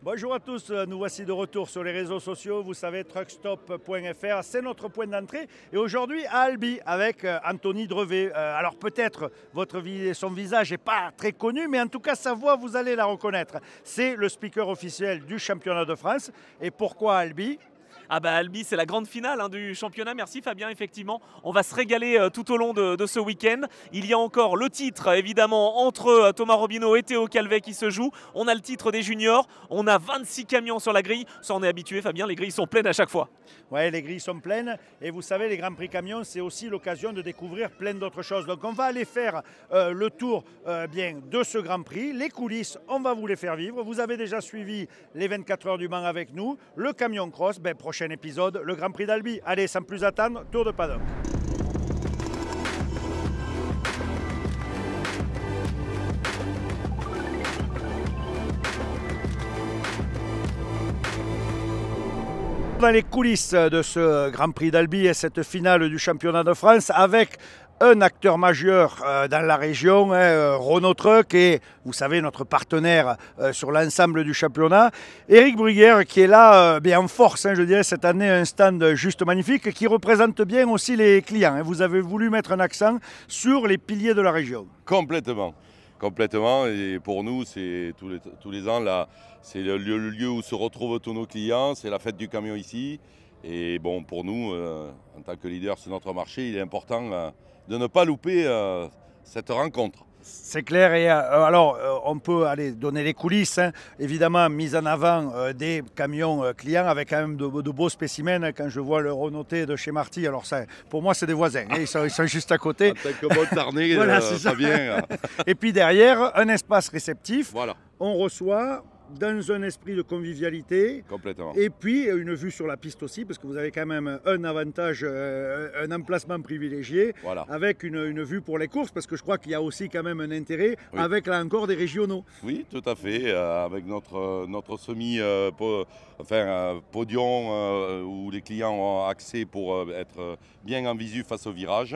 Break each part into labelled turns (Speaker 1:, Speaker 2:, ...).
Speaker 1: Bonjour à tous, nous voici de retour sur les réseaux sociaux, vous savez, truckstop.fr, c'est notre point d'entrée. Et aujourd'hui à Albi avec Anthony Drevet. Alors peut-être son visage n'est pas très connu, mais en tout cas sa voix, vous allez la reconnaître. C'est le speaker officiel du championnat de France. Et pourquoi Albi ?
Speaker 2: Ah bah Albi, c'est la grande finale du championnat. Merci Fabien, effectivement. On va se régaler tout au long de ce week-end. Il y a encore le titre, évidemment, entre Thomas Robineau et Théo Calvet qui se joue. On a le titre des juniors. On a 26 camions sur la grille. Ça, on est habitué, Fabien. Les grilles sont pleines à chaque fois.
Speaker 1: Oui, les grilles sont pleines. Et vous savez, les Grands Prix Camions, c'est aussi l'occasion de découvrir plein d'autres choses. Donc, on va aller faire le tour de ce Grand Prix. Les coulisses, on va vous les faire vivre. Vous avez déjà suivi les 24 heures du Mans avec nous. Le camion cross, prochain épisode, le Grand Prix d'Albi. Allez, sans plus attendre, tour de paddock. Dans les coulisses de ce Grand Prix d'Albi et cette finale du championnat de France avec un acteur majeur dans la région, Renault Truck, et vous savez, notre partenaire sur l'ensemble du championnat. Éric Bruguière qui est là en force, je dirais, cette année, un stand juste magnifique qui représente bien aussi les clients. Vous avez voulu mettre un accent sur les piliers de la région.
Speaker 3: Complètement. Complètement, et pour nous, c'est tous les ans, là, c'est le lieu où se retrouvent tous nos clients, c'est la fête du camion ici. Et bon, pour nous, en tant que leader sur notre marché, il est important de ne pas louper cette rencontre.
Speaker 1: C'est clair, et alors on peut aller donner les coulisses, évidemment mise en avant des camions clients avec quand même de beaux spécimens. Quand je vois le Renault T de chez Marty, alors ça, pour moi c'est des voisins, ils sont juste à côté.
Speaker 3: En tant que bon tarné,
Speaker 1: voilà,
Speaker 3: ça vient.
Speaker 1: Et puis derrière, un espace réceptif,
Speaker 3: voilà.
Speaker 1: On reçoit dans un esprit de convivialité.
Speaker 3: Complètement.
Speaker 1: Et puis une vue sur la piste aussi, parce que vous avez quand même un avantage, un emplacement privilégié,
Speaker 3: voilà. Avec
Speaker 1: une vue pour les courses, parce que je crois qu'il y a aussi quand même un intérêt, avec là encore des régionaux.
Speaker 3: Oui, tout à fait, avec notre podium où les clients ont accès pour être bien en visu face au virage.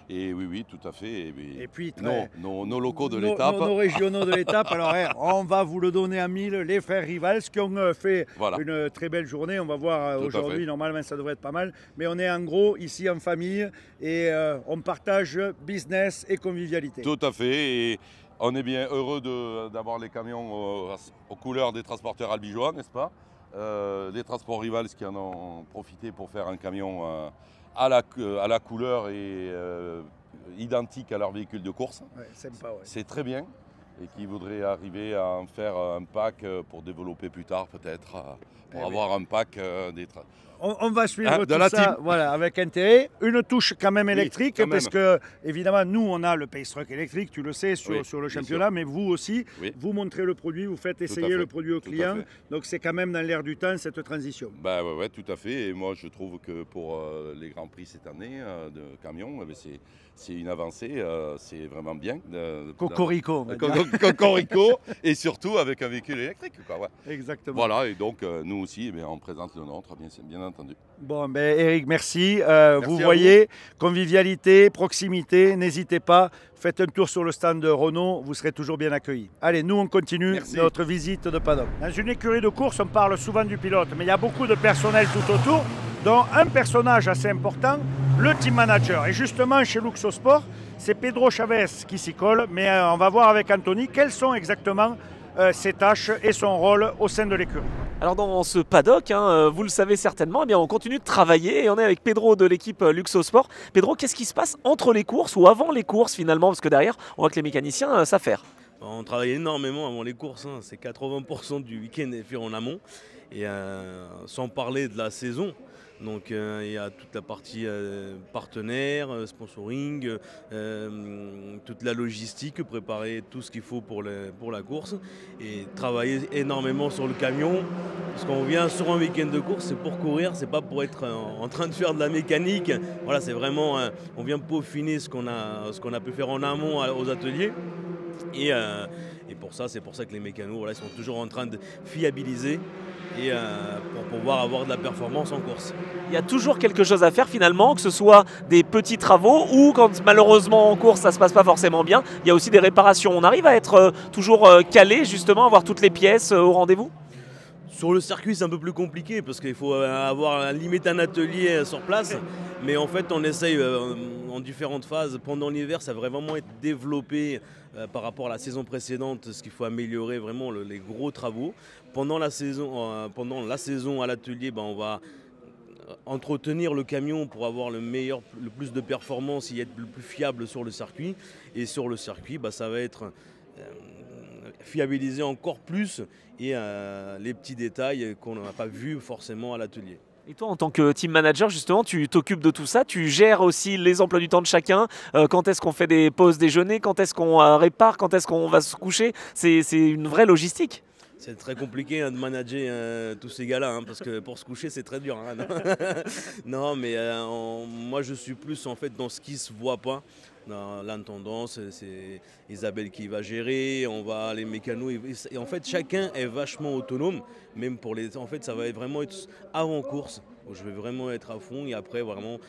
Speaker 3: Et oui, tout à fait.
Speaker 1: Et puis
Speaker 3: nos locaux de l'étape.
Speaker 1: Nos régionaux de l'étape. Alors, on va vous le donner à 1000, les frères Rivals qui ont fait une très belle journée. On va voir aujourd'hui, normalement ça devrait être pas mal. Mais on est en gros ici en famille et on partage business et convivialité.
Speaker 3: Tout à fait. Et on est bien heureux d'avoir les camions aux couleurs des transporteurs albigeois, n'est-ce pas? Les transports Rivals qui en ont profité pour faire un camion à la couleur et identique à leur véhicule de course.
Speaker 1: Ouais, sympa, ouais.
Speaker 3: C'est très bien, et qui voudraient arriver à en faire un pack pour développer plus tard peut-être, pour avoir un pack
Speaker 1: on va suivre tout ça avec intérêt. Une touche quand même électrique, parce que évidemment nous on a le Pace Truck électrique, tu le sais, sur le championnat, mais vous aussi, vous montrez le produit, vous faites essayer le produit au client, donc c'est quand même dans l'air du temps cette transition.
Speaker 3: Oui, tout à fait, et moi je trouve que pour les Grands Prix cette année de camions, c'est une avancée, c'est vraiment bien.
Speaker 1: Cocorico.
Speaker 3: Cocorico, et surtout avec un véhicule électrique.
Speaker 1: Exactement.
Speaker 3: Voilà, et donc nous aussi, on présente le nôtre, bien entendu.
Speaker 1: Bon, Éric, merci. Vous voyez, convivialité, proximité, n'hésitez pas. Faites un tour sur le stand de Renault, vous serez toujours bien accueillis. Allez, nous on continue notre visite de paddock. Dans une écurie de course, on parle souvent du pilote, mais il y a beaucoup de personnel tout autour, dont un personnage assez important, le team manager. Et justement, chez Luxosport, c'est Pedro Chavez qui s'y colle, mais on va voir avec Anthony quelles sont exactement ses tâches et son rôle au sein de l'écurie.
Speaker 2: Alors dans ce paddock, vous le savez certainement, on continue de travailler et on est avec Pedro de l'équipe Luxosport. Pedro, qu'est-ce qui se passe entre les courses ou avant les courses finalement? Parce que derrière, on voit que les mécaniciens s'affairent.
Speaker 4: On travaille énormément avant les courses, c'est 80% du week-end est fait en amont, et sans parler de la saison. Donc il y a toute la partie partenaire, sponsoring, toute la logistique, préparer tout ce qu'il faut pour la course, et travailler énormément sur le camion, parce qu'on vient sur un week-end de course, c'est pour courir, c'est pas pour être en train de faire de la mécanique. Voilà, c'est vraiment, on vient peaufiner ce qu'on a pu faire en amont aux ateliers. Et c'est pour ça que les mécanos ils sont toujours en train de fiabiliser et pour pouvoir avoir de la performance en course.
Speaker 2: Il y a toujours quelque chose à faire finalement, que ce soit des petits travaux ou quand malheureusement en course ça ne se passe pas forcément bien, il y a aussi des réparations. On arrive à être toujours calé justement, à avoir toutes les pièces au rendez-vous?
Speaker 4: Sur le circuit, c'est un peu plus compliqué parce qu'il faut avoir limite un atelier sur place. Mais en fait, on essaye en différentes phases. Pendant l'hiver, ça va vraiment être développé par rapport à la saison précédente, ce qu'il faut améliorer vraiment les gros travaux. Pendant la saison à l'atelier, on va entretenir le camion pour avoir le plus de performance et être le plus fiable sur le circuit. Et sur le circuit, ça va être fiabiliser encore plus et les petits détails qu'on n'a pas vus forcément à l'atelier.
Speaker 2: Et toi, en tant que team manager, justement, tu t'occupes de tout ça, tu gères aussi les emplois du temps de chacun, quand est-ce qu'on fait des pauses déjeuner, quand est-ce qu'on répare, quand est-ce qu'on va se coucher, c'est une vraie logistique.
Speaker 4: C'est très compliqué de manager tous ces gars-là, parce que pour se coucher, c'est très dur. Non, mais moi, je suis plus en fait dans ce qui ne se voit pas. Dans l'intendance, c'est Isabelle qui va gérer, on va les mécanos. Et en fait, chacun est vachement autonome, même pour les. En fait, ça va vraiment être avant course, où je vais vraiment être à fond. Et après, vraiment,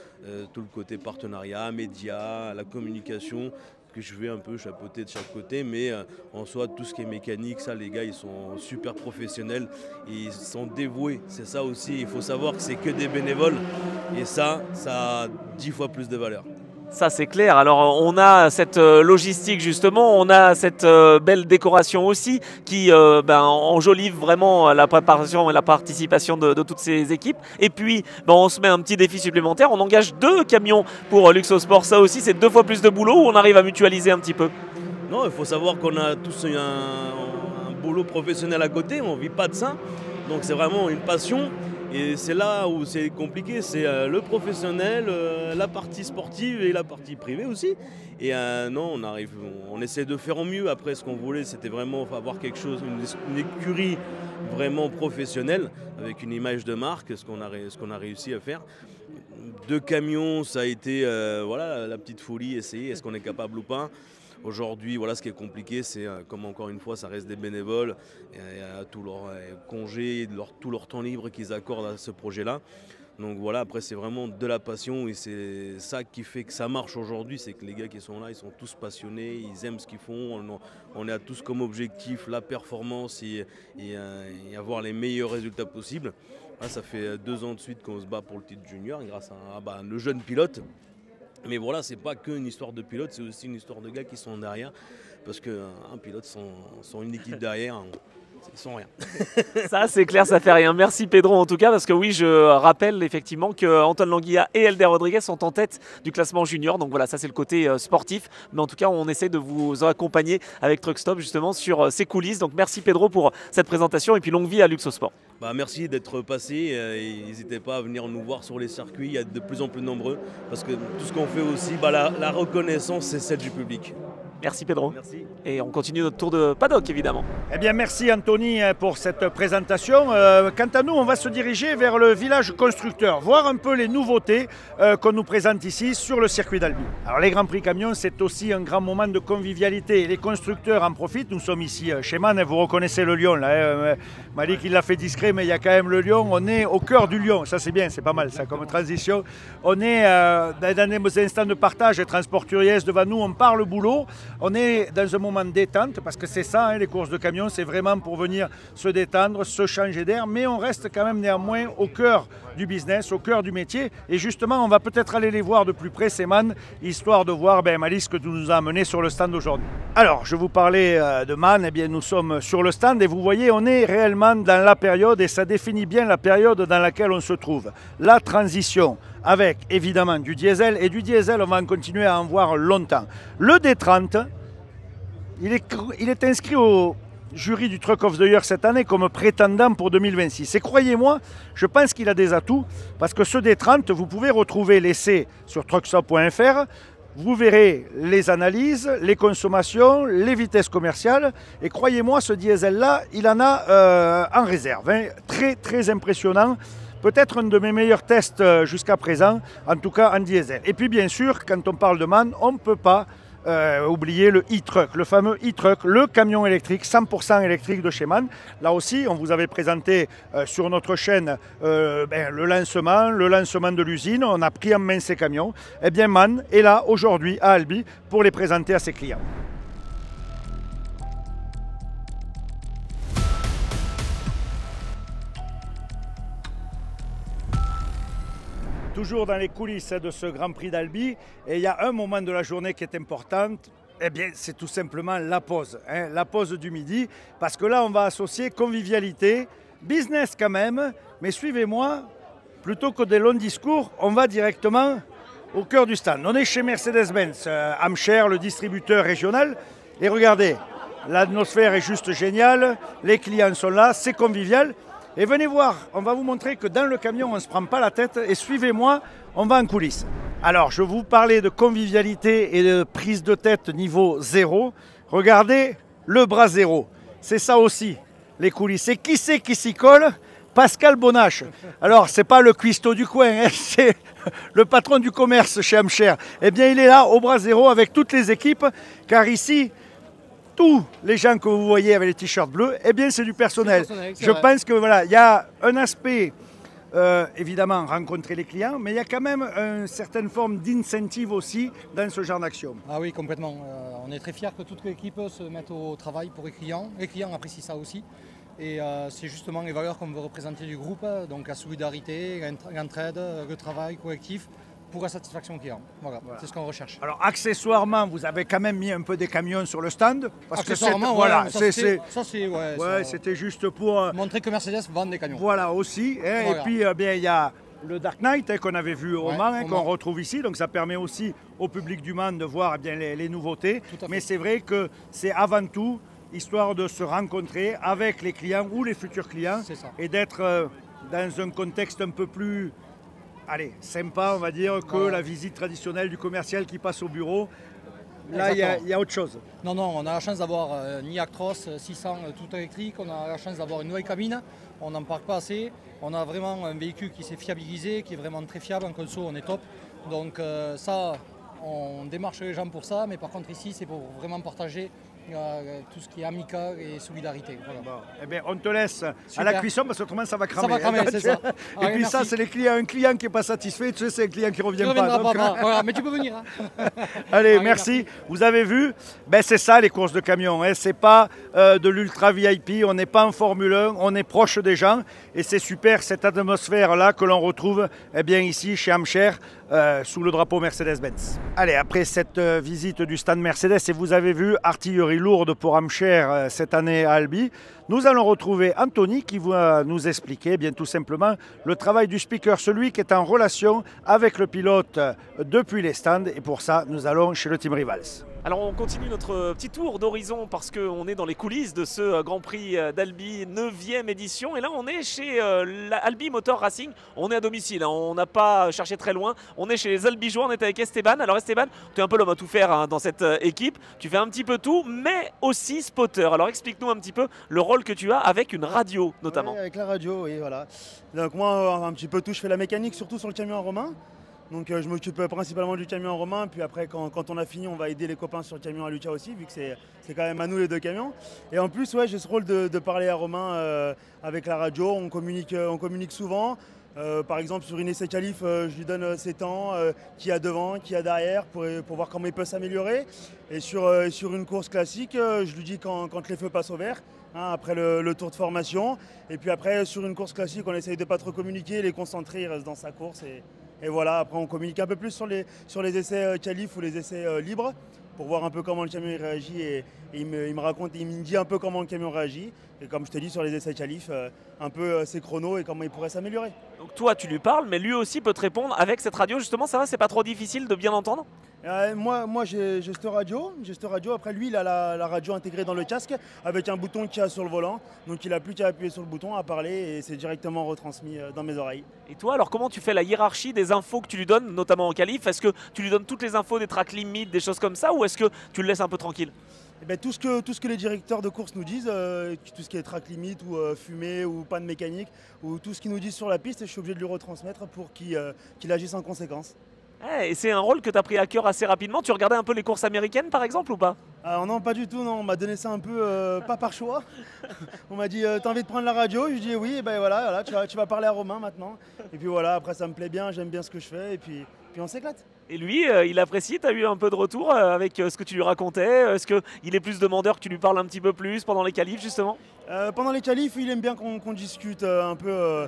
Speaker 4: tout le côté partenariat, médias, la communication, que je vais un peu chapeauter de chaque côté. Mais en soi, tout ce qui est mécanique, ça, les gars, ils sont super professionnels et ils sont dévoués. C'est ça aussi, il faut savoir que c'est que des bénévoles. Et ça a 10 fois plus de valeur.
Speaker 2: Ça, c'est clair. Alors, on a cette logistique, justement. On a cette belle décoration aussi qui enjolive vraiment la préparation et la participation de toutes ces équipes. Et puis, on se met un petit défi supplémentaire. On engage 2 camions pour Luxosport. Ça aussi, c'est 2 fois plus de boulot où on arrive à mutualiser un petit peu.
Speaker 4: Non, il faut savoir qu'on a tous un boulot professionnel à côté. On ne vit pas de ça. Donc, c'est vraiment une passion. Et c'est là où c'est compliqué, c'est le professionnel, la partie sportive et la partie privée aussi. Et non, on essaie de faire en mieux. Après, ce qu'on voulait, c'était vraiment avoir quelque chose, une écurie vraiment professionnelle, avec une image de marque, ce qu'on a réussi à faire. 2 camions, ça a été la petite folie, essayer, est-ce qu'on est capable ou pas. Aujourd'hui, ce qui est compliqué, c'est comme encore une fois, ça reste des bénévoles, tous leurs congés, tout leur temps libre qu'ils accordent à ce projet-là. Donc voilà, après c'est vraiment de la passion et c'est ça qui fait que ça marche aujourd'hui, c'est que les gars qui sont là, ils sont tous passionnés, ils aiment ce qu'ils font, on a tous comme objectif la performance et avoir les meilleurs résultats possibles. Là, ça fait 2 ans de suite qu'on se bat pour le titre junior grâce à le jeune pilote. Mais voilà, c'est pas qu'une histoire de pilote, c'est aussi une histoire de gars qui sont derrière. Parce qu'un pilote sans une équipe derrière, ils sont rien.
Speaker 2: Ça, c'est clair, ça fait rien. Merci Pedro en tout cas, parce que oui, je rappelle effectivement que Antoine Languilla et Elder Rodriguez sont en tête du classement junior. Donc voilà, ça c'est le côté sportif. Mais en tout cas, on essaie de vous accompagner avec Truck Stop justement sur ces coulisses. Donc merci Pedro pour cette présentation et puis longue vie à Luxosport.
Speaker 4: Merci d'être passé. N'hésitez pas à venir nous voir sur les circuits. Il y a de plus en plus nombreux. Parce que tout ce qu'on fait aussi, la reconnaissance, c'est celle du public.
Speaker 2: Merci Pedro.
Speaker 4: Merci.
Speaker 2: Et on continue notre tour de paddock évidemment.
Speaker 1: Eh bien merci Anthony pour cette présentation. Quant à nous, on va se diriger vers le village constructeur, voir un peu les nouveautés qu'on nous présente ici sur le circuit d'Albi. Alors les Grands Prix Camions, c'est aussi un grand moment de convivialité. Les constructeurs en profitent. Nous sommes ici chez MAN, vous reconnaissez le lion là. Malik il l'a fait discret, mais il y a quand même le lion. On est au cœur du lion, ça c'est bien, c'est pas mal ça comme transition. On est dans des instants de partage, Transport Turiez devant nous, on parle boulot. On est dans un moment de détente, parce que c'est ça, les courses de camions, c'est vraiment pour venir se détendre, se changer d'air, mais on reste quand même néanmoins au cœur du business, au cœur du métier. Et justement, on va peut-être aller les voir de plus près, ces MAN, histoire de voir Malice que tu nous as amené sur le stand aujourd'hui. Alors, je vous parlais de MAN, eh bien nous sommes sur le stand et vous voyez, on est réellement dans la période, et ça définit bien la période dans laquelle on se trouve. La transition avec évidemment du diesel, et du diesel on va en continuer à en voir longtemps. Le D30, il est inscrit au jury du Truck of the Year cette année comme prétendant pour 2026. Et croyez-moi, je pense qu'il a des atouts, parce que ce D30, vous pouvez retrouver l'essai sur truckstop.fr. Vous verrez les analyses, les consommations, les vitesses commerciales. Et croyez-moi, ce diesel-là, il en a en réserve. Très, très impressionnant. Peut-être un de mes meilleurs tests jusqu'à présent, en tout cas en diesel. Et puis bien sûr, quand on parle de MAN, on ne peut pas oublier le e-truck, le fameux e-truck, le camion électrique, 100% électrique de chez MAN. Là aussi, on vous avait présenté sur notre chaîne le lancement de l'usine. On a pris en main ces camions. Eh bien, MAN est là aujourd'hui à Albi pour les présenter à ses clients. toujours dans les coulisses de ce Grand Prix d'Albi. Et il y a un moment de la journée qui est important. Eh bien, c'est tout simplement la pause. La pause du midi. Parce que là, on va associer convivialité, business quand même. Mais suivez-moi, plutôt que des longs discours, on va directement au cœur du stand. On est chez Mercedes-Benz, Amscher, le distributeur régional. Et regardez, l'atmosphère est juste géniale. Les clients sont là, c'est convivial. Et venez voir, on va vous montrer que dans le camion, on ne se prend pas la tête. Et suivez-moi, on va en coulisses. Alors, je vous parlais de convivialité et de prise de tête niveau 0. Regardez le bras 0. C'est ça aussi, les coulisses. Et qui c'est qui s'y colle? Pascal Bonache. Alors, ce n'est pas le cuistot du coin, c'est le patron du commerce chez Amscher. Eh bien, il est là, au bras 0, avec toutes les équipes, car ici, tous les gens que vous voyez avec les t-shirts bleus, eh bien c'est du personnel. Je pense que voilà, il y a un aspect, évidemment, rencontrer les clients, mais il y a quand même une certaine forme d'incentive aussi dans ce genre d'action.
Speaker 5: Ah oui, complètement. On est très fiers que toute l'équipe se mette au travail pour les clients. Les clients apprécient ça aussi. Et c'est justement les valeurs qu'on veut représenter du groupe, donc la solidarité, l'entraide, le travail collectif, pour la satisfaction client. Voilà. C'est ce qu'on recherche.
Speaker 1: Alors accessoirement, vous avez quand même mis un peu des camions sur le stand.
Speaker 5: Parce que c'était
Speaker 1: juste pour
Speaker 5: montrer que Mercedes vend des camions.
Speaker 1: Voilà aussi. Voilà. Et puis il y a le Dark Knight qu'on avait vu au Mans, qu'on retrouve ici. Donc ça permet aussi au public du Mans de voir les nouveautés. Mais c'est vrai que c'est avant tout histoire de se rencontrer avec les clients ou les futurs clients et d'être dans un contexte un peu plus sympa, on va dire, que la visite traditionnelle du commercial qui passe au bureau. Là, il y a autre chose.
Speaker 5: Non, on a la chance d'avoir une Actros 600 tout électrique, on a la chance d'avoir une nouvelle cabine, on n'en parle pas assez. On a vraiment un véhicule qui s'est fiabilisé, qui est vraiment très fiable, en conso, on est top. Donc ça, on démarche les gens pour ça, mais par contre ici, c'est pour vraiment partager tout ce qui est amical et solidarité. Voilà. Bon.
Speaker 1: Eh bien, on te laisse à la cuisson parce qu'autrement ça va cramer.
Speaker 5: Ça va cramer, c'est ça.
Speaker 1: Et puis ça, c'est les clients. Un client qui n'est pas satisfait, tu sais, c'est un client qui ne revient pas.
Speaker 5: Donc... voilà, mais tu peux venir.
Speaker 1: Allez, merci. Vous avez vu, c'est ça les courses de camions. Ce n'est pas de l'ultra VIP, on n'est pas en Formule 1, on est proche des gens. Et c'est super cette atmosphère-là que l'on retrouve ici chez Amscher, sous le drapeau Mercedes-Benz. Allez, après cette visite du stand Mercedes, et vous avez vu, artillerie lourde pour Amscher cette année à Albi, nous allons retrouver Anthony qui va nous expliquer tout simplement le travail du speaker, celui qui est en relation avec le pilote depuis les stands. Et pour ça, nous allons chez le Team Rivals.
Speaker 2: Alors on continue notre petit tour d'horizon parce qu'on est dans les coulisses de ce Grand Prix d'Albi 9e édition. Et là on est chez Albi Motor Racing. On est à domicile, on n'a pas cherché très loin. On est chez les Albigeois, on est avec Esteban. Alors Esteban, tu es un peu l'homme à tout faire dans cette équipe. Tu fais un petit peu tout, mais aussi spotter. Alors explique-nous un petit peu le rôle que tu as avec une radio notamment.
Speaker 6: Oui, avec la radio, oui, voilà. Donc moi un petit peu tout, je fais la mécanique surtout sur le camion romain. Donc je m'occupe principalement du camion romain, puis après quand on a fini on va aider les copains sur le camion à Lucia aussi, vu que c'est quand même à nous les deux camions. Et en plus j'ai ce rôle de parler à Romain avec la radio, on communique souvent. Par exemple sur une essai qualif, je lui donne ses temps, qui y a devant, qui y a derrière, pour voir comment il peut s'améliorer. Et sur une course classique, je lui dis quand les feux passent au vert. Après le tour de formation. Et puis après, sur une course classique, on essaye de ne pas trop communiquer, les concentrer, il reste dans sa course. Et voilà, après on communique un peu plus sur les essais qualifs ou les essais libres pour voir un peu comment le camion il réagit. Et il me raconte, il me dit un peu comment le camion réagit. Et comme je te dis, sur les essais qualifs, un peu ses chronos et comment il pourrait s'améliorer.
Speaker 2: Donc toi, tu lui parles, mais lui aussi peut te répondre avec cette radio. Justement, ça va, c'est pas trop difficile de bien l'entendre?
Speaker 6: Moi j'ai cette radio. Après lui, il a la radio intégrée dans le casque avec un bouton qu'il y a sur le volant. Donc il n'a plus qu'à appuyer sur le bouton, à parler et c'est directement retransmis dans mes oreilles.
Speaker 2: Et toi, alors comment tu fais la hiérarchie des infos que tu lui donnes, notamment en qualif? Est-ce que tu lui donnes toutes les infos des track limites, des choses comme ça, ou est-ce que tu le laisses un peu tranquille?
Speaker 6: Tout ce que les directeurs de course nous disent, tout ce qui est track limite ou fumée ou panne mécanique, ou tout ce qu'ils nous disent sur la piste, je suis obligé de lui retransmettre pour qu'il agisse en conséquence.
Speaker 2: Et c'est un rôle que tu as pris à cœur assez rapidement. Tu regardais un peu les courses américaines par exemple ou pas?
Speaker 6: Alors non, pas du tout, non. On m'a donné ça un peu, pas par choix. On m'a dit, t'as envie de prendre la radio? Je lui ai dit oui, et ben voilà, tu vas parler à Romain maintenant. Et puis voilà, après ça me plaît bien, j'aime bien ce que je fais, et puis on s'éclate.
Speaker 2: Et lui, il apprécie? Tu as eu un peu de retour avec ce que tu lui racontais? Est-ce qu'il est plus demandeur que tu lui parles un petit peu plus pendant les qualifs justement?
Speaker 6: Pendant les qualifs, il aime bien qu'on discute un peu.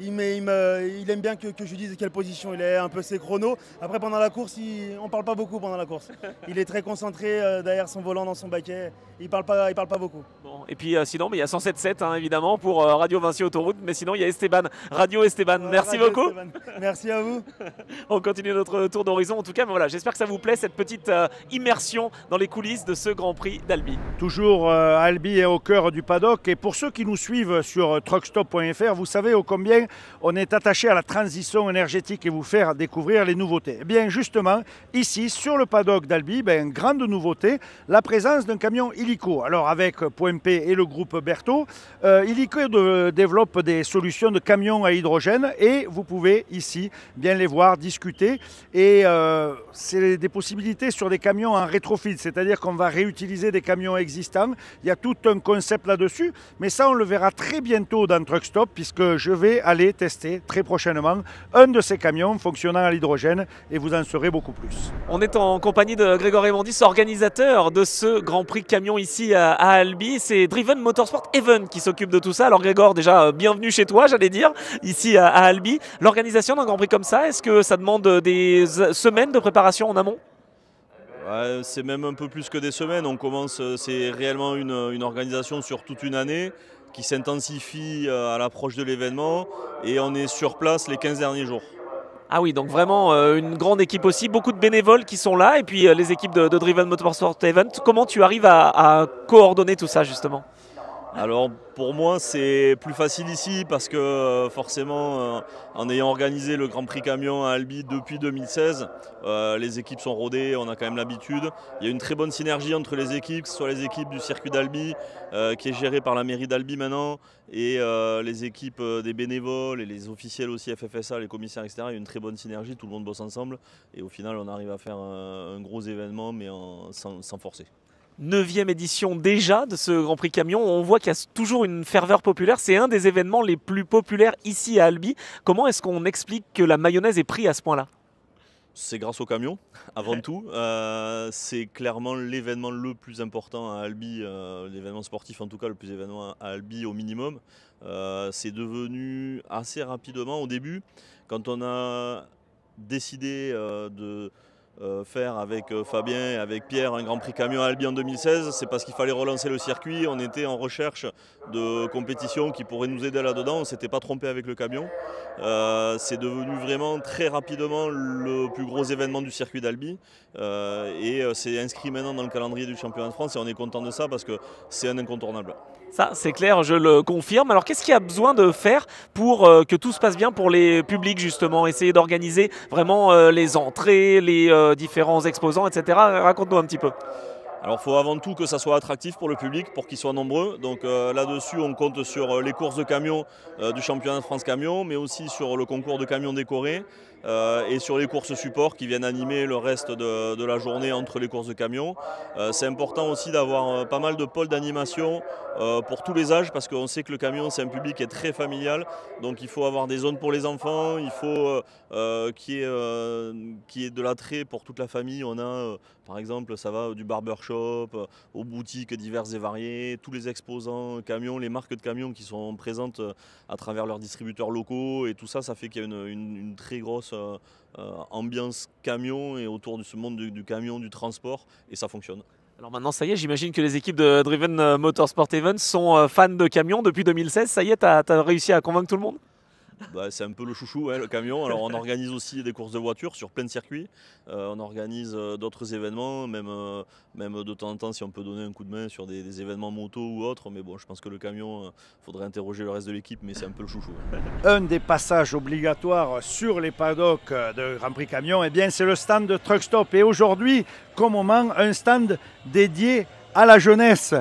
Speaker 6: il aime bien que je lui dise quelle position il est, un peu ses chronos. Après, pendant la course, on ne parle pas beaucoup pendant la course. Il est très concentré derrière son volant dans son baquet. Il parle pas beaucoup.
Speaker 2: Bon, et puis sinon, il y a 107.7 hein, évidemment pour Radio Vinci Autoroute. Mais sinon, il y a Esteban. Radio Esteban. Merci
Speaker 6: Radio
Speaker 2: beaucoup.
Speaker 6: Esteban. Merci à vous.
Speaker 2: On continue notre tour d'horizon. En tout cas, mais voilà, j'espère que ça vous plaît, cette petite immersion dans les coulisses de ce Grand Prix d'Albi.
Speaker 1: Toujours Albi est au cœur du paddock. Et pour ceux qui nous suivent sur truckstop.fr, vous savez ô combien on est attaché à la transition énergétique et vous faire découvrir les nouveautés. Eh bien justement, ici, sur le paddock d'Albi, grande nouveauté, la présence d'un camion Illico. Alors avec Point P et le groupe Berthaud, Illico développe des solutions de camions à hydrogène et vous pouvez ici bien les voir discuter. Et c'est des possibilités sur des camions en rétrofit, c'est-à-dire qu'on va réutiliser des camions existants. Il y a tout un concept là-dessus, mais ça on le verra très bientôt dans Truckstop puisque je vais aller tester très prochainement un de ces camions fonctionnant à l'hydrogène et vous en saurez beaucoup plus.
Speaker 2: On est en compagnie de Grégory Mondis, organisateur de ce Grand Prix camion ici à Albi. C'est Driven Motorsport Even qui s'occupe de tout ça. Alors Grégor, déjà bienvenue chez toi, j'allais dire, ici à Albi. L'organisation d'un Grand Prix comme ça, est-ce que ça demande des semaines de préparation en amont ?
Speaker 7: Ouais, c'est même un peu plus que des semaines. On commence, c'est réellement une organisation sur toute une année qui s'intensifie à l'approche de l'événement et on est sur place les 15 derniers jours.
Speaker 2: Ah oui, donc vraiment une grande équipe aussi, beaucoup de bénévoles qui sont là et puis les équipes de Driven Motorsport Event. Comment tu arrives à coordonner tout ça justement ?
Speaker 7: Alors pour moi c'est plus facile ici parce que forcément en ayant organisé le Grand Prix Camion à Albi depuis 2016, les équipes sont rodées, on a quand même l'habitude. Il y a une très bonne synergie entre les équipes, que ce soit les équipes du circuit d'Albi qui est géré par la mairie d'Albi maintenant et les équipes des bénévoles et les officiels aussi FFSA, les commissaires etc. Il y a une très bonne synergie, tout le monde bosse ensemble et au final on arrive à faire un gros événement mais sans forcer.
Speaker 2: 9e édition déjà de ce Grand Prix Camion. On voit qu'il y a toujours une ferveur populaire. C'est un des événements les plus populaires ici à Albi. Comment est-ce qu'on explique que la mayonnaise est prise à ce point-là ?
Speaker 7: C'est grâce au camion, avant tout. C'est clairement l'événement le plus important à Albi, l'événement sportif en tout cas, le plus événement à Albi au minimum. C'est devenu assez rapidement au début, quand on a décidé de faire avec Fabien et avec Pierre un Grand Prix Camion à Albi en 2016, c'est parce qu'il fallait relancer le circuit. On était en recherche de compétitions qui pourraient nous aider là-dedans. On ne s'était pas trompé avec le camion. C'est devenu vraiment très rapidement le plus gros événement du circuit d'Albi et c'est inscrit maintenant dans le calendrier du championnat de France et on est content de ça parce que c'est un incontournable.
Speaker 2: Ça, c'est clair, je le confirme. Alors, qu'est-ce qu'il y a besoin de faire pour que tout se passe bien pour les publics, justement ? Essayer d'organiser vraiment les entrées, les différents exposants, etc. Raconte-nous un petit peu.
Speaker 7: Alors il faut avant tout que ça soit attractif pour le public, pour qu'ils soient nombreux. Donc là-dessus, on compte sur les courses de camions du championnat de France Camion, mais aussi sur le concours de camions décorés et sur les courses support qui viennent animer le reste de la journée entre les courses de camions. C'est important aussi d'avoir pas mal de pôles d'animation pour tous les âges parce qu'on sait que le camion c'est un public qui est très familial. Donc il faut avoir des zones pour les enfants, il faut qu'il y ait de l'attrait pour toute la famille. On a par exemple, ça va du barbershop aux boutiques diverses et variées, tous les exposants camions, les marques de camions qui sont présentes à travers leurs distributeurs locaux et tout ça, ça fait qu'il y a une très grosse ambiance camion et autour de ce monde du camion, du transport et ça fonctionne.
Speaker 2: Alors maintenant, ça y est, j'imagine que les équipes de Driven Motorsport Event sont fans de camions depuis 2016. Ça y est, tu as réussi à convaincre tout le monde ?
Speaker 7: Bah, c'est un peu le chouchou, le camion. Alors on organise aussi des courses de voitures sur plein de circuits. On organise d'autres événements, même de temps en temps si on peut donner un coup de main sur des événements moto ou autres. Mais bon, je pense que le camion, faudrait interroger le reste de l'équipe, mais c'est un peu le chouchou.
Speaker 1: Un des passages obligatoires sur les paddocks de Grand Prix Camion, eh bien, c'est le stand de Truckstop. Et aujourd'hui, comme moment, un stand dédié à la jeunesse,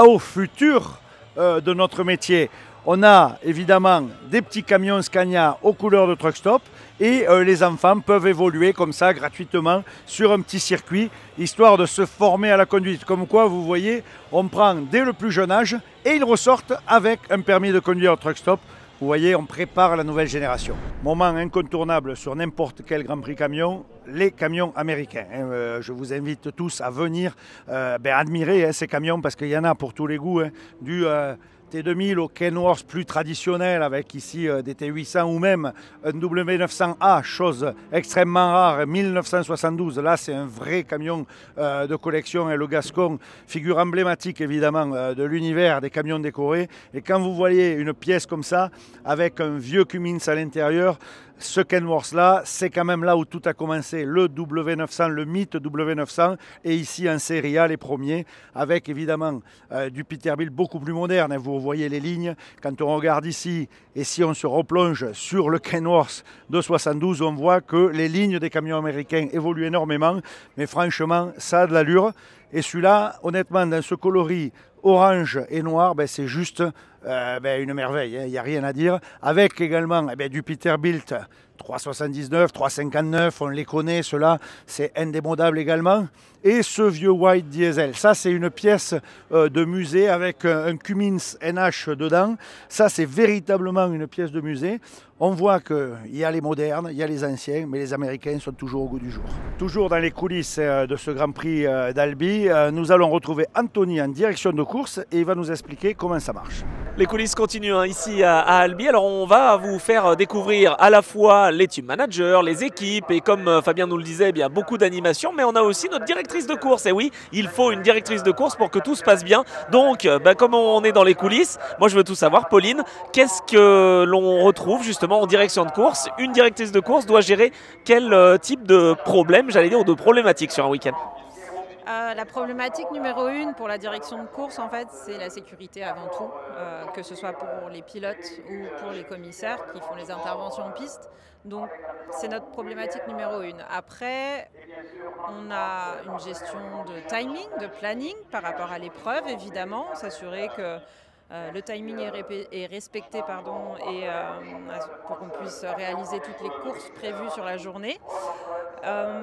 Speaker 1: au futur de notre métier. On a évidemment des petits camions Scania aux couleurs de Truckstop et les enfants peuvent évoluer comme ça gratuitement sur un petit circuit histoire de se former à la conduite. Comme quoi, vous voyez, on prend dès le plus jeune âge et ils ressortent avec un permis de conduire Truckstop. Vous voyez, on prépare la nouvelle génération. Moment incontournable sur n'importe quel Grand Prix camion, les camions américains. Je vous invite tous à venir admirer ces camions parce qu'il y en a pour tous les goûts, du T2000 au Kenworth plus traditionnel avec ici des T800 ou même un W900A, chose extrêmement rare, 1972. Là, c'est un vrai camion de collection et le Gascon, figure emblématique évidemment de l'univers des camions décorés. Et quand vous voyez une pièce comme ça, avec un vieux Cummins à l'intérieur, ce Kenworth-là, c'est quand même là où tout a commencé. Le W900, le mythe W900, et ici en série A, les premiers, avec évidemment du Peterbilt beaucoup plus moderne. Vous voyez les lignes. Quand on regarde ici, et si on se replonge sur le Kenworth de 72, on voit que les lignes des camions américains évoluent énormément. Mais franchement, ça a de l'allure. Et celui-là, honnêtement, dans ce coloris orange et noir, c'est juste une merveille, il n'y a rien à dire. Avec également du Peterbilt 379, 359, on les connaît, ceux-là, c'est indémodable également. Et ce vieux white diesel, ça c'est une pièce de musée avec un Cummins NH dedans. Ça c'est véritablement une pièce de musée. On voit qu'il y a les modernes, il y a les anciens, mais les Américains sont toujours au goût du jour. Toujours dans les coulisses de ce Grand Prix d'Albi, nous allons retrouver Anthony en direction de course et il va nous expliquer comment ça marche.
Speaker 2: Les coulisses continuent ici à Albi. Alors on va vous faire découvrir à la fois les team managers, les équipes et comme Fabien nous le disait, bien beaucoup d'animations, mais on a aussi notre directrice de course. Et oui, il faut une directrice de course pour que tout se passe bien. Donc comme on est dans les coulisses, moi je veux tout savoir. Pauline, qu'est-ce que l'on retrouve justement en direction de course? Une directrice de course doit gérer quel type de problème, j'allais dire, ou de problématique sur un week-end?
Speaker 8: La problématique numéro 1 pour la direction de course, en fait, c'est la sécurité avant tout, que ce soit pour les pilotes ou pour les commissaires qui font les interventions en piste. Donc, c'est notre problématique numéro 1. Après, on a une gestion de timing, de planning par rapport à l'épreuve, évidemment, s'assurer que le timing est respecté et pour qu'on puisse réaliser toutes les courses prévues sur la journée.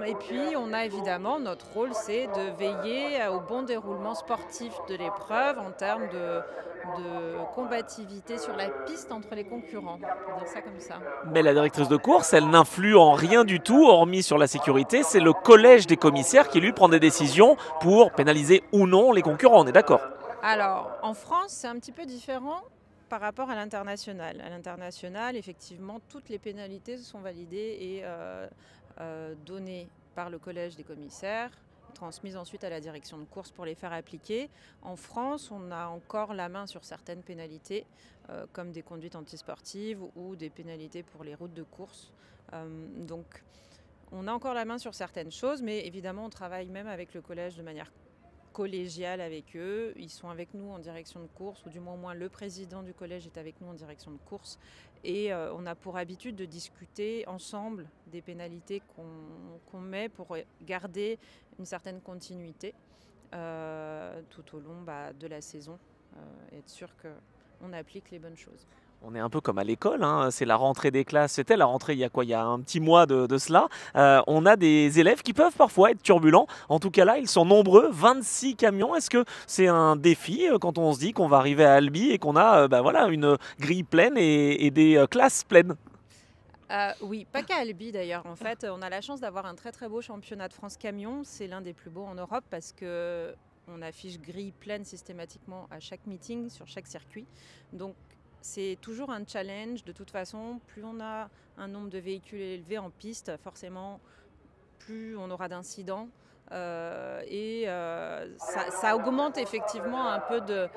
Speaker 8: Et puis on a évidemment notre rôle, c'est de veiller au bon déroulement sportif de l'épreuve en termes de combativité sur la piste entre les concurrents, on peut dire ça comme ça.
Speaker 2: Mais la directrice de course, elle n'influe en rien du tout, hormis sur la sécurité. C'est le collège des commissaires qui lui prend des décisions pour pénaliser ou non les concurrents, on est d'accord?
Speaker 8: Alors, en France, c'est un petit peu différent par rapport à l'international. À l'international, effectivement, toutes les pénalités sont validées et données par le collège des commissaires, transmises ensuite à la direction de course pour les faire appliquer. En France, on a encore la main sur certaines pénalités, comme des conduites antisportives ou des pénalités pour les routes de course. Donc, on a encore la main sur certaines choses, mais évidemment, on travaille même avec le collège de manière collégiale avec eux. Ils sont avec nous en direction de course, ou du moins le président du collège est avec nous en direction de course. Et on a pour habitude de discuter ensemble des pénalités qu'on met pour garder une certaine continuité tout au long de la saison et être sûr qu'on applique les bonnes choses.
Speaker 2: On est un peu comme à l'école, hein. C'est la rentrée des classes, c'était la rentrée il y a un petit mois de cela. On a des élèves qui peuvent parfois être turbulents. En tout cas là, ils sont nombreux, 26 camions. Est-ce que c'est un défi quand on se dit qu'on va arriver à Albi et qu'on a une grille pleine et des classes pleines?
Speaker 8: Oui, pas qu'à Albi d'ailleurs. En fait, on a la chance d'avoir un très très beau championnat de France camion. C'est l'un des plus beaux en Europe parce que on affiche grille pleine systématiquement à chaque meeting, sur chaque circuit. Donc c'est toujours un challenge. De toute façon, plus on a un nombre de véhicules élevé en piste, forcément, plus on aura d'incidents. Ça augmente effectivement un peu de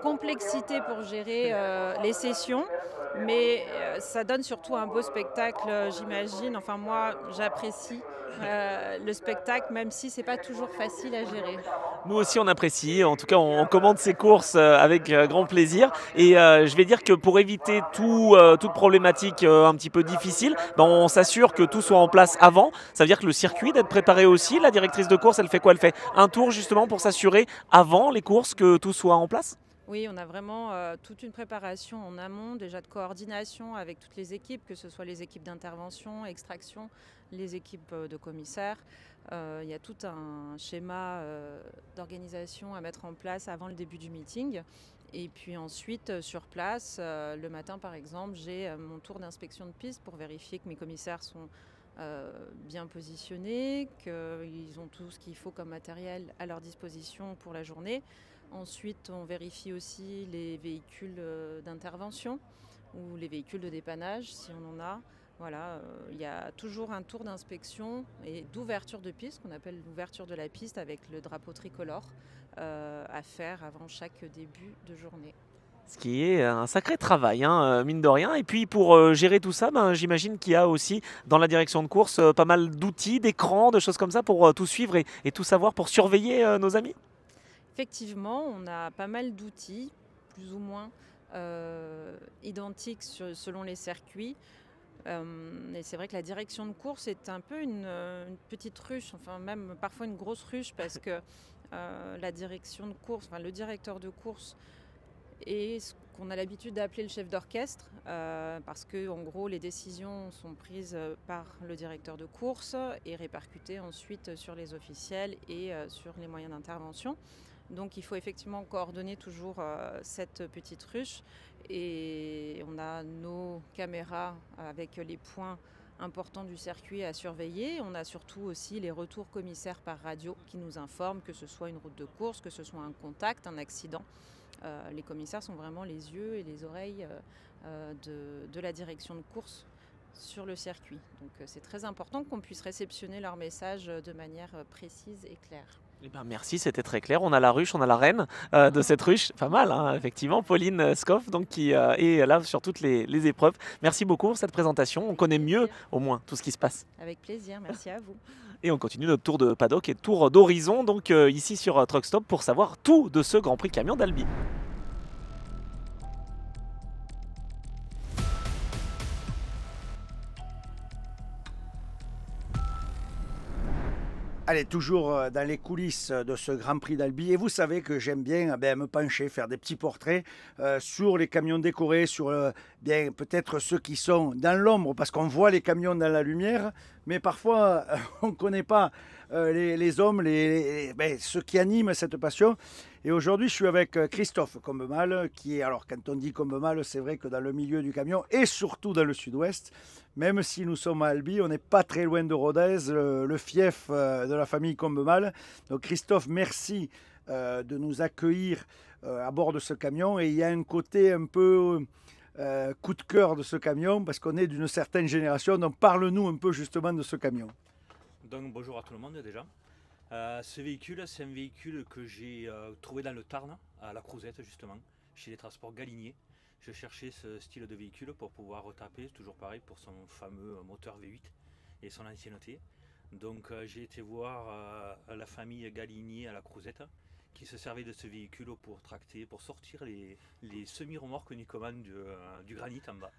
Speaker 8: complexité pour gérer les sessions. Mais ça donne surtout un beau spectacle, j'imagine. Enfin, moi, j'apprécie le spectacle, même si c'est pas toujours facile à gérer.
Speaker 2: Nous aussi, on apprécie. En tout cas, on commande ces courses avec grand plaisir. Et je vais dire que pour éviter toute problématique un petit peu difficile, on s'assure que tout soit en place avant. Ça veut dire que le circuit d'être préparé aussi. La directrice de course, elle fait quoi? Elle fait un tour justement pour s'assurer avant les courses que tout soit en place?
Speaker 8: Oui, on a vraiment toute une préparation en amont, déjà de coordination avec toutes les équipes, que ce soit les équipes d'intervention, extraction, les équipes de commissaires. Il y a tout un schéma d'organisation à mettre en place avant le début du meeting. Et puis ensuite, sur place, le matin par exemple, j'ai mon tour d'inspection de piste pour vérifier que mes commissaires sont bien positionnés, qu'ils ont tout ce qu'il faut comme matériel à leur disposition pour la journée. Ensuite, on vérifie aussi les véhicules d'intervention ou les véhicules de dépannage, si on en a. Voilà, il y a toujours un tour d'inspection et d'ouverture de piste, qu'on appelle l'ouverture de la piste avec le drapeau tricolore, à faire avant chaque début de journée.
Speaker 2: Ce qui est un sacré travail, hein, mine de rien. Et puis pour gérer tout ça, j'imagine qu'il y a aussi dans la direction de course pas mal d'outils, d'écrans, de choses comme ça pour tout suivre et tout savoir pour surveiller nos amis.
Speaker 8: Effectivement, on a pas mal d'outils, plus ou moins identiques selon les circuits. Et c'est vrai que la direction de course est un peu une petite ruche, enfin même parfois une grosse ruche, parce que la direction de course, enfin le directeur de course est ce qu'on a l'habitude d'appeler le chef d'orchestre, parce que en gros les décisions sont prises par le directeur de course et répercutées ensuite sur les officiels et sur les moyens d'intervention. Donc il faut effectivement coordonner toujours cette petite ruche, et on a nos caméras avec les points importants du circuit à surveiller. On a surtout aussi les retours commissaires par radio qui nous informent que ce soit une route de course, que ce soit un contact, un accident. Les commissaires sont vraiment les yeux et les oreilles de la direction de course sur le circuit. Donc c'est très important qu'on puisse réceptionner leurs messages de manière précise et claire.
Speaker 2: Eh ben merci, c'était très clair. On a la ruche, on a la reine de cette ruche. Pas mal, hein, effectivement. Pauline Scoff, donc, qui est là sur toutes les épreuves. Merci beaucoup pour cette présentation. On connaît mieux, au moins, tout ce qui se passe.
Speaker 8: Avec plaisir, merci à vous.
Speaker 2: Et on continue notre tour de paddock et tour d'horizon, donc ici sur Truck Stop, pour savoir tout de ce Grand Prix camion d'Albi.
Speaker 1: Allez, toujours dans les coulisses de ce Grand Prix d'Albi. Et vous savez que j'aime bien me pencher, faire des petits portraits sur les camions décorés, sur peut-être ceux qui sont dans l'ombre, parce qu'on voit les camions dans la lumière, mais parfois on ne connaît pas les hommes, ceux qui animent cette passion. Et aujourd'hui, je suis avec Christophe Combemal, qui est, alors quand on dit Combemal, c'est vrai que dans le milieu du camion, et surtout dans le sud-ouest, même si nous sommes à Albi, on n'est pas très loin de Rodez, le fief de la famille Combemal. Donc Christophe, merci de nous accueillir à bord de ce camion. Et il y a un côté un peu coup de cœur de ce camion, parce qu'on est d'une certaine génération. Donc parle-nous un peu justement de ce camion.
Speaker 9: Donc bonjour à tout le monde déjà. Ce véhicule, c'est un véhicule que j'ai trouvé dans le Tarn, à la Crouzette justement, chez les transports Galinier. Je cherchais ce style de véhicule pour pouvoir retaper, toujours pareil, pour son fameux moteur V8 et son ancienneté. Donc j'ai été voir la famille Galinier à la Crouzette, qui se servait de ce véhicule pour tracter, pour sortir les semi-remorques Nicoman du granit en bas.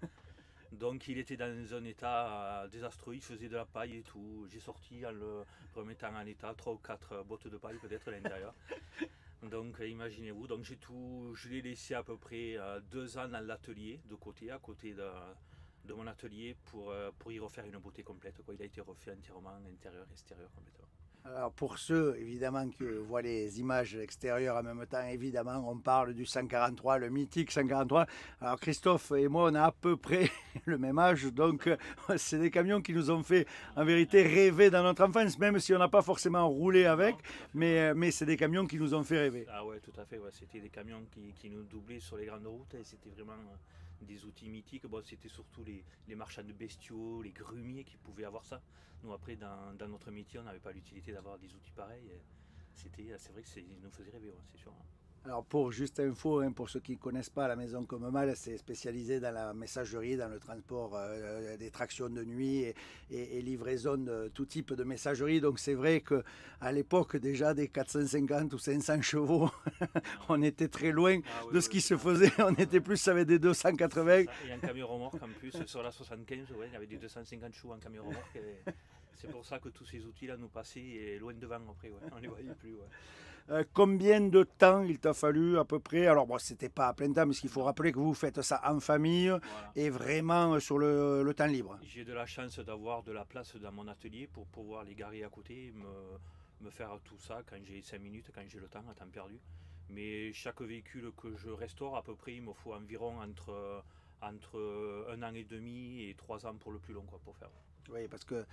Speaker 9: Donc il était dans un état désastreux, il faisait de la paille et tout. J'ai sorti en le remettant en état 3 ou 4 bottes de paille peut-être à l'intérieur. Donc imaginez-vous, donc je l'ai laissé à peu près 2 ans dans l'atelier, à côté de mon atelier pour y refaire une beauté complète, quoi. Il a été refait entièrement, intérieur et extérieur complètement.
Speaker 1: Alors pour ceux évidemment qui voient les images extérieures en même temps, évidemment on parle du 143, le mythique 143. Alors Christophe et moi on a à peu près le même âge, donc c'est des camions qui nous ont fait en vérité rêver dans notre enfance, même si on n'a pas forcément roulé avec, mais c'est des camions qui nous ont fait rêver.
Speaker 9: Ah ouais, tout à fait, ouais. C'était des camions qui nous doublaient sur les grandes routes et c'était vraiment des outils mythiques. Bon, c'était surtout les marchands de bestiaux, les grumiers qui pouvaient avoir ça. Nous après dans notre métier on n'avait pas l'utilité d'avoir des outils pareils. C'est vrai que nous faisait rêver, ouais, c'est sûr.
Speaker 1: Alors pour juste info, pour ceux qui ne connaissent pas, la maison Combemal, c'est spécialisé dans la messagerie, dans le transport des tractions de nuit et livraison de tout type de messagerie. Donc c'est vrai qu'à l'époque déjà des 450 ou 500 chevaux, on était très loin de ce qui se faisait. On était plus avec des 280.
Speaker 9: Et un camion remorque en plus sur la 75, ouais, il y avait des 250 chevaux en camion remorque. C'est pour ça que tous ces outils-là nous passaient loin devant après, ouais. On ne les voyait plus. Ouais.
Speaker 1: Combien de temps il t'a fallu à peu près? Alors bon, c'était pas à plein temps, mais il faut rappeler que vous faites ça en famille, voilà, et vraiment sur le temps libre.
Speaker 9: J'ai de la chance d'avoir de la place dans mon atelier pour pouvoir les garer à côté, me faire tout ça quand j'ai 5 minutes, quand j'ai le temps, à temps perdu. Mais chaque véhicule que je restaure, à peu près, il me faut environ entre 1 an et demi et 3 ans pour le plus long, quoi, pour faire.
Speaker 1: Oui, parce que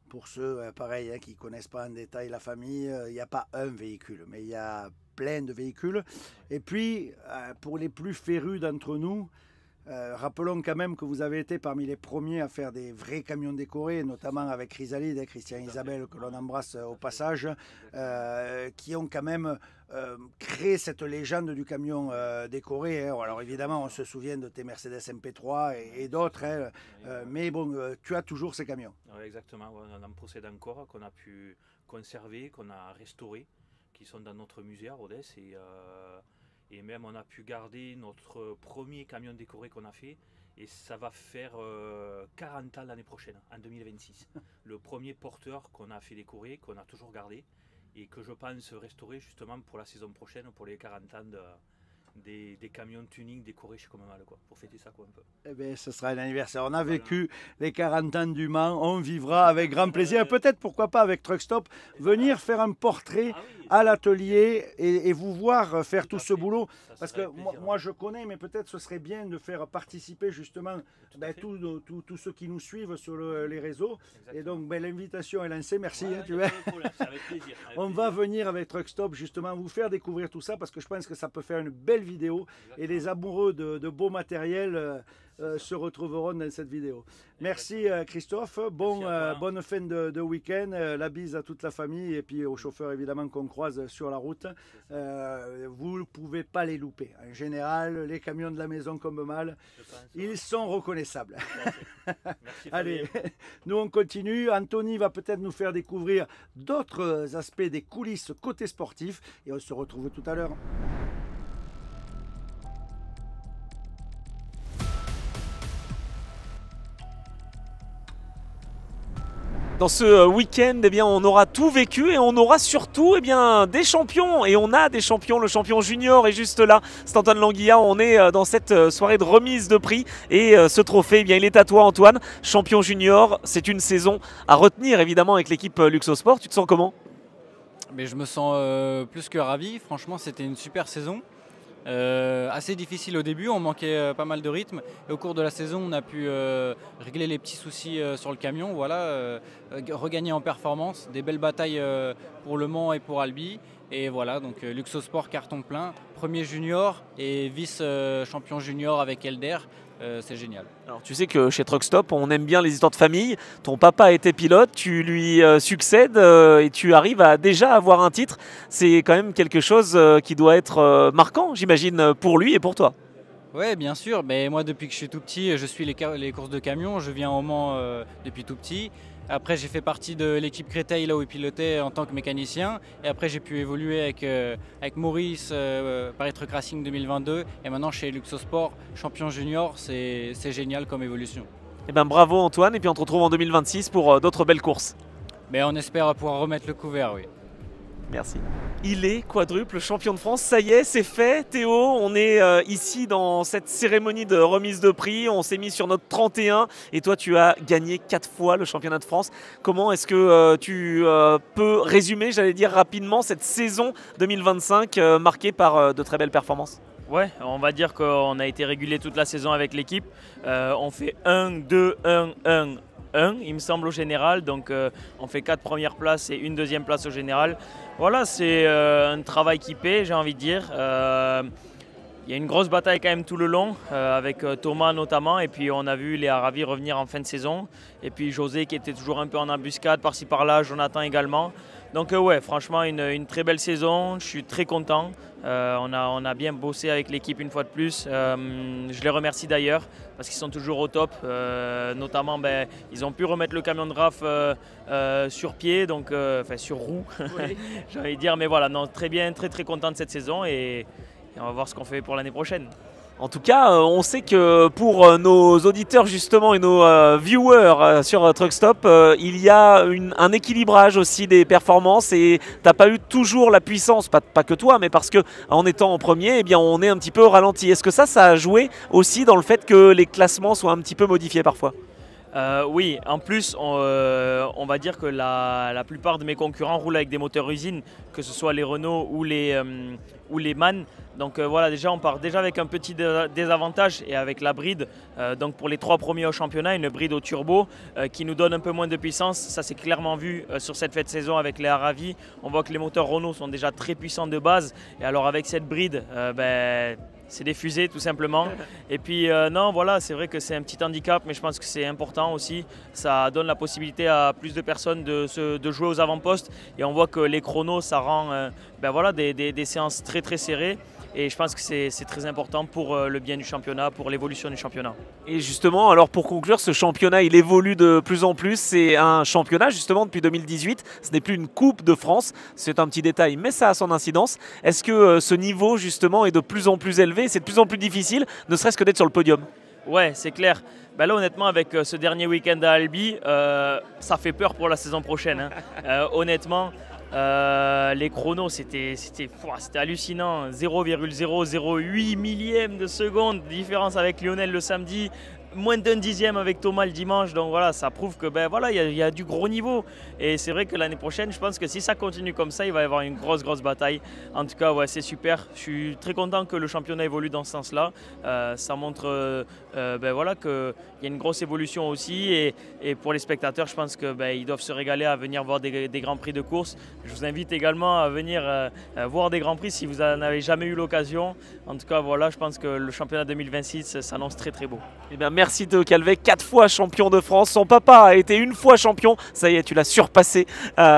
Speaker 1: pour ceux, pareil, qui ne connaissent pas en détail la famille, il n'y a pas un véhicule, mais il y a plein de véhicules. Et puis, pour les plus férus d'entre nous, rappelons quand même que vous avez été parmi les premiers à faire des vrais camions décorés, notamment avec Chrysalide et Christian Isabelle, que l'on embrasse au passage, qui ont quand même créé cette légende du camion décoré. Alors évidemment, on se souvient de tes Mercedes MP3 et d'autres, mais bon, tu as toujours ces camions.
Speaker 9: Oui, exactement, on en possède encore, qu'on a pu conserver, qu'on a restauré, qui sont dans notre musée à Rodez. Et même on a pu garder notre premier camion décoré qu'on a fait, et ça va faire 40 ans l'année prochaine, en 2026. Le premier porteur qu'on a fait décorer, qu'on a toujours gardé, et que je pense restaurer justement pour la saison prochaine, pour les 40 ans des camions tuning décorés chez Commal, quoi, pour fêter ça quoi, un peu.
Speaker 1: Eh bien, ce sera un anniversaire. On a vécu les 40 ans du Mans, on vivra avec grand plaisir. Et peut-être, pourquoi pas, avec Truck Stop, venir faire un portrait à l'atelier et vous voir faire tout ce boulot. Parce que moi, je connais, mais peut-être ce serait bien de faire participer justement tous ceux qui nous suivent sur les réseaux. Exactement. Et donc, l'invitation est lancée. Merci. Ouais, tu vois.
Speaker 9: Avec plaisir.
Speaker 1: On va venir avec Truck Stop justement vous faire découvrir tout ça, parce que je pense que ça peut faire une belle vidéo. Exactement. Et les amoureux de beau matériel se retrouveront dans cette vidéo. Merci Christophe, bonne fin de week-end, la bise à toute la famille et puis aux chauffeurs évidemment qu'on croise sur la route. Vous ne pouvez pas les louper. En général, les camions de la maison comme mal, ils sont reconnaissables.
Speaker 9: Merci,
Speaker 1: allez, nous on continue. Anthony va peut-être nous faire découvrir d'autres aspects des coulisses côté sportif et on se retrouve tout à l'heure.
Speaker 2: Dans ce week-end, eh bien, on aura tout vécu et on aura surtout eh bien, des champions. Et on a des champions, le champion junior est juste là. C'est Antoine Languilla, on est dans cette soirée de remise de prix. Et ce trophée, eh bien, il est à toi Antoine. Champion junior, c'est une saison à retenir évidemment avec l'équipe Luxosport. Tu te sens comment?
Speaker 10: Mais je me sens plus que ravi. Franchement, c'était une super saison. Assez difficile au début, on manquait pas mal de rythme et au cours de la saison on a pu régler les petits soucis sur le camion, voilà, regagner en performance, des belles batailles pour Le Mans et pour Albi et voilà, donc Luxosport carton plein, premier junior et vice champion junior avec Elder. C'est génial.
Speaker 2: Alors tu sais que chez Truck Stop, on aime bien les histoires de famille. Ton papa était pilote, tu lui succèdes et tu arrives à déjà avoir un titre. C'est quand même quelque chose qui doit être marquant, j'imagine, pour lui et pour toi.
Speaker 10: Oui, bien sûr. Mais moi, depuis que je suis tout petit, je suis les courses de camion. Je viens au Mans depuis tout petit. Après, j'ai fait partie de l'équipe Créteil, là où il pilotait en tant que mécanicien. Et après, j'ai pu évoluer avec Maurice, Paris Truck Racing 2022. Et maintenant, chez Luxosport, champion junior, c'est génial comme évolution.
Speaker 2: Eh ben, bravo Antoine, et puis on te retrouve en 2026 pour d'autres belles courses.
Speaker 10: Mais on espère pouvoir remettre le couvert, oui.
Speaker 2: Merci. Il est quadruple champion de France, ça y est, c'est fait. Théo, on est ici dans cette cérémonie de remise de prix. On s'est mis sur notre 31 et toi, tu as gagné 4 fois le championnat de France. Comment est-ce que tu peux résumer, j'allais dire rapidement, cette saison 2025 marquée par de très belles performances?
Speaker 11: Ouais, on va dire qu'on a été régulé toute la saison avec l'équipe. On fait 1, 2, 1, 1. Il me semble au général, donc on fait 4 premières places et une deuxième place au général. Voilà, c'est un travail qui paie, j'ai envie de dire. Il y a une grosse bataille quand même tout le long, avec Thomas notamment, et puis on a vu les Aravis revenir en fin de saison, et puis José qui était toujours un peu en embuscade par-ci par-là, Jonathan également. Donc ouais, franchement une très belle saison, je suis très content. On a bien bossé avec l'équipe une fois de plus. Je les remercie d'ailleurs parce qu'ils sont toujours au top. Notamment, ils ont pu remettre le camion de RAF sur pied, donc enfin sur roue, oui. J'ai envie de dire. Mais voilà, non, très bien, très content de cette saison et on va voir ce qu'on fait pour l'année prochaine.
Speaker 2: En tout cas, on sait que pour nos auditeurs justement et nos viewers sur Truck Stop, il y a un équilibrage aussi des performances et tu n'as pas eu toujours la puissance, pas que toi, mais parce qu'en étant en premier, eh bien, on est un petit peu au ralenti. Est-ce que ça a joué aussi dans le fait que les classements soient un petit peu modifiés parfois ?
Speaker 11: Oui, en plus, on va dire que la plupart de mes concurrents roulent avec des moteurs usines, que ce soit les Renault ou les MAN. Donc voilà, déjà on part déjà avec un petit désavantage et avec la bride. Donc pour les 3 premiers au championnat, une bride au turbo qui nous donne un peu moins de puissance. Ça s'est clairement vu sur cette fête saison avec les Aravi. On voit que les moteurs Renault sont déjà très puissants de base. Et alors avec cette bride, c'est des fusées tout simplement. Et puis non, voilà, c'est vrai que c'est un petit handicap, mais je pense que c'est important aussi. Ça donne la possibilité à plus de personnes de jouer aux avant-postes. Et on voit que les chronos, ça rend voilà, des séances très très serrées. Et je pense que c'est très important pour le bien du championnat, pour l'évolution du championnat.
Speaker 2: Et justement, alors pour conclure, ce championnat, il évolue de plus en plus. C'est un championnat justement depuis 2018. Ce n'est plus une Coupe de France. C'est un petit détail, mais ça a son incidence. Est-ce que ce niveau justement est de plus en plus élevé? C'est de plus en plus difficile, ne serait-ce que d'être sur le podium?
Speaker 11: Ouais, c'est clair. Là, honnêtement, avec ce dernier week-end à Albi, ça fait peur pour la saison prochaine. Honnêtement. Les chronos, c'était hallucinant. 0,008 millième de seconde de différence avec Lionel le samedi, moins d'1 dixième avec Thomas le dimanche. Donc voilà, ça prouve que voilà, il y a du gros niveau. Et c'est vrai que l'année prochaine, je pense que si ça continue comme ça, il va y avoir une grosse bataille. En tout cas, ouais, c'est super. Je suis très content que le championnat évolue dans ce sens-là. Ça montre voilà, qu'il y a une grosse évolution aussi. Et pour les spectateurs, je pense qu'ils doivent se régaler à venir voir des grands prix de course. Je vous invite également à venir voir des grands prix si vous n'en avez jamais eu l'occasion. En tout cas, voilà, je pense que le championnat 2026 s'annonce très beau.
Speaker 2: Eh bien, merci Théo Calvet, 4 fois champion de France. Son papa a été 1 fois champion. Ça y est, tu l'as surpassé.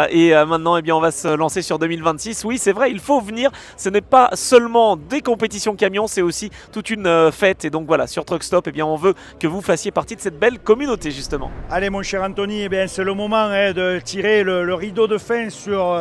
Speaker 2: Et maintenant, eh bien, on va se lancer sur 2026. Oui, c'est vrai, il faut venir. Ce n'est pas seulement des compétitions camions, c'est aussi toute une fête. Et donc voilà, sur Truck Stop, eh bien, on veut que vous fassiez partie de cette belle communauté, justement.
Speaker 1: Allez, mon cher Anthony, eh bien, c'est le moment de tirer le rideau de fin sur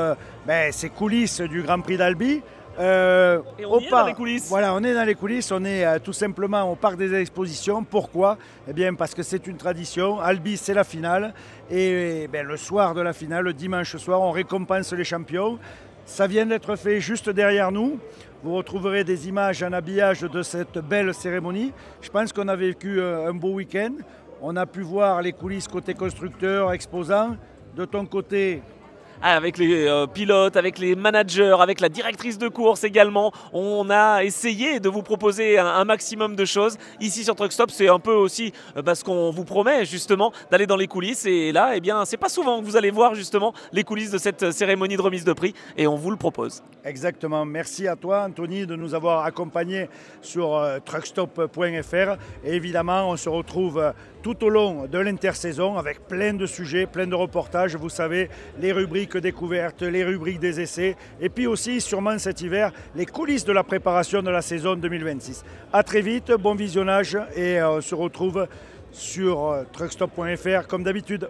Speaker 1: ces coulisses du Grand Prix d'Albi.
Speaker 2: Et on est dans les coulisses.
Speaker 1: Voilà, on est dans les coulisses, on est tout simplement au parc des expositions. Pourquoi? Eh bien parce que c'est une tradition. Albi, c'est la finale. Et le soir de la finale, le dimanche soir, on récompense les champions. Ça vient d'être fait juste derrière nous. Vous retrouverez des images en habillage de cette belle cérémonie. Je pense qu'on a vécu un beau week-end. On a pu voir les coulisses côté constructeur, exposant. De ton côté...
Speaker 2: Avec les pilotes, avec les managers, avec la directrice de course également. On a essayé de vous proposer un maximum de choses. Ici sur Truck Stop, c'est un peu aussi ce qu'on vous promet justement, d'aller dans les coulisses. Et là, eh bien, c'est pas souvent que vous allez voir justement les coulisses de cette cérémonie de remise de prix. Et on vous le propose.
Speaker 1: Exactement. Merci à toi, Anthony, de nous avoir accompagnés sur truckstop.fr. Et évidemment, on se retrouve tout au long de l'intersaison avec plein de sujets, plein de reportages. Vous savez, les rubriques découvertes, les rubriques des essais. Et puis aussi, sûrement cet hiver, les coulisses de la préparation de la saison 2026. À très vite, bon visionnage et on se retrouve sur truckstop.fr comme d'habitude.